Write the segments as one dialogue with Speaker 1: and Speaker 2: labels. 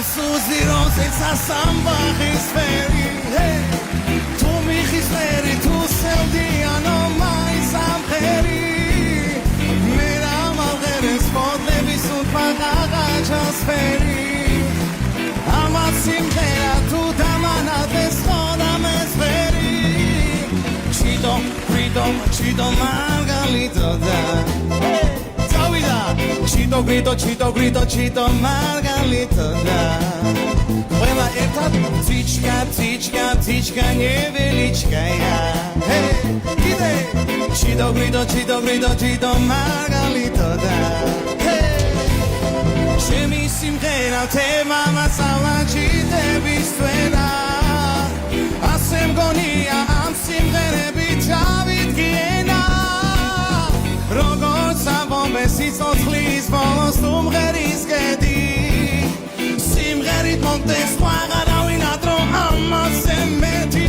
Speaker 1: Suzi Rosa samba risveri Tu mi risveri tu sei diano mai samperi Mera malgeres podle visut pagaga jasferi Amasim tera tu damana descoda mesveri Chito margalito da Chito grito margalito da Ყველა ერთად Tichka nevelichkaya Hey, კიდე Chito margalito da Hey Shemi simghera tema masala chitebis tvera Asem gonia am simgherები ჩავიდგიენა Როგორც ამბობე სიცოცხლის ბოლოს თუმღერის გედი სიმღერით მომდეს ყვაღარავინ ადრო ამაზე მეტი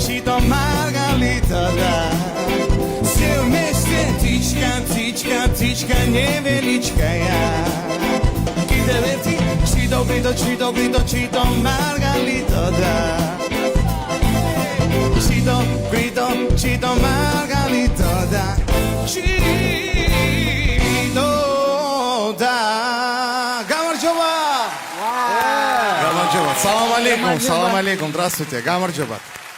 Speaker 1: Chito margalito da Silmeste Tichka nevelichkaya Კიდევ ერთი Chito margalito da Chito margalito da Chito da Გამარჯობა Გამარჯობა Салам алейкум Здравствуйте Გამარჯობა